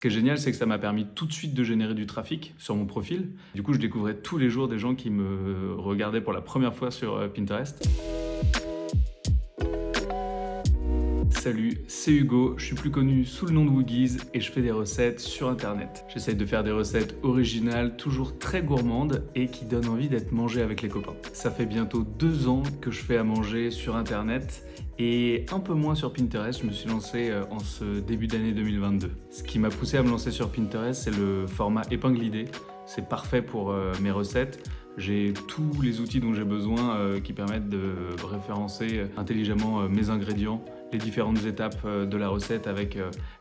Ce qui est génial, c'est que ça m'a permis tout de suite de générer du trafic sur mon profil. Du coup, je découvrais tous les jours des gens qui me regardaient pour la première fois sur Pinterest. Salut, c'est Hugo, je suis plus connu sous le nom de Woogies et je fais des recettes sur internet. J'essaye de faire des recettes originales, toujours très gourmandes et qui donnent envie d'être mangées avec les copains. Ça fait bientôt 2 ans que je fais à manger sur internet et un peu moins sur Pinterest. Je me suis lancé en ce début d'année 2022. Ce qui m'a poussé à me lancer sur Pinterest, c'est le format épingle idée. C'est parfait pour mes recettes. J'ai tous les outils dont j'ai besoin qui permettent de référencer intelligemment mes ingrédients, les différentes étapes de la recette avec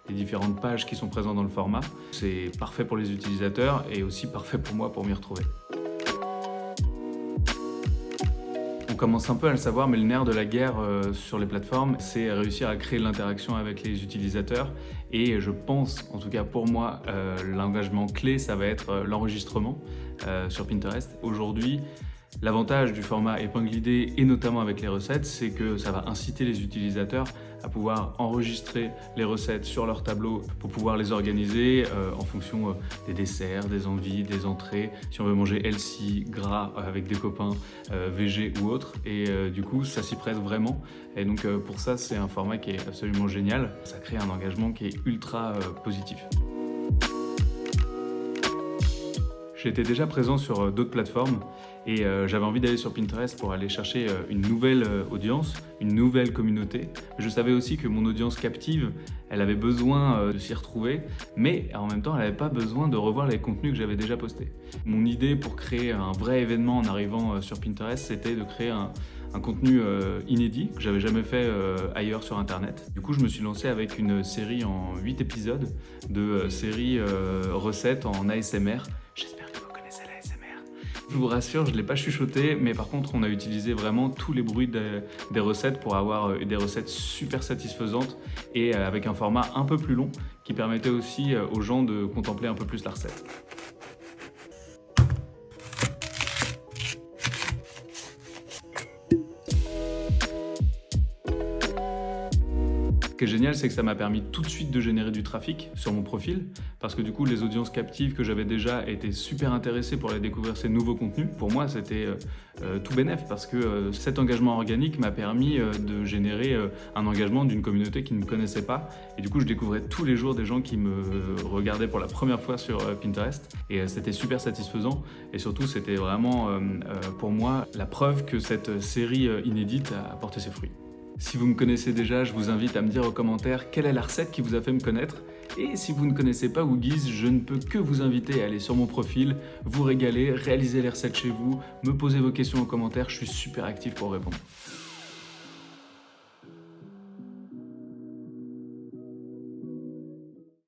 les différentes pages qui sont présentes dans le format. C'est parfait pour les utilisateurs et aussi parfait pour moi pour m'y retrouver. On commence un peu à le savoir, mais le nerf de la guerre sur les plateformes, c'est réussir à créer l'interaction avec les utilisateurs. Et je pense, en tout cas pour moi, l'engagement clé, ça va être l'enregistrement sur Pinterest. Aujourd'hui, l'avantage du format épingle idée, et notamment avec les recettes, c'est que ça va inciter les utilisateurs à pouvoir enregistrer les recettes sur leur tableau pour pouvoir les organiser en fonction des desserts, des envies, des entrées, si on veut manger healthy, gras avec des copains, végé ou autre. Et du coup, ça s'y prête vraiment. Et donc pour ça, c'est un format qui est absolument génial. Ça crée un engagement qui est ultra positif. J'étais déjà présent sur d'autres plateformes et j'avais envie d'aller sur Pinterest pour aller chercher une nouvelle audience, une nouvelle communauté. Je savais aussi que mon audience captive, elle avait besoin de s'y retrouver, mais en même temps, elle n'avait pas besoin de revoir les contenus que j'avais déjà postés. Mon idée pour créer un vrai événement en arrivant sur Pinterest, c'était de créer un contenu inédit que j'avais jamais fait ailleurs sur internet. Du coup, je me suis lancé avec une série en 8 épisodes de série recettes en ASMR. J'espère que vous connaissez l'ASMR. Je vous rassure, je ne l'ai pas chuchoté, mais par contre, on a utilisé vraiment tous les bruits des recettes pour avoir des recettes super satisfaisantes et avec un format un peu plus long qui permettait aussi aux gens de contempler un peu plus la recette. Ce qui est génial, c'est que ça m'a permis tout de suite de générer du trafic sur mon profil parce que du coup, les audiences captives que j'avais déjà étaient super intéressées pour aller découvrir ces nouveaux contenus. Pour moi, c'était tout bénef parce que cet engagement organique m'a permis de générer un engagement d'une communauté qui ne me connaissait pas. Et du coup, je découvrais tous les jours des gens qui me regardaient pour la première fois sur Pinterest et c'était super satisfaisant. Et surtout, c'était vraiment pour moi la preuve que cette série inédite a porté ses fruits. Si vous me connaissez déjà, je vous invite à me dire en commentaire quelle est la recette qui vous a fait me connaître. Et si vous ne connaissez pas Woogies, je ne peux que vous inviter à aller sur mon profil, vous régaler, réaliser les recettes chez vous, me poser vos questions en commentaire, je suis super actif pour répondre.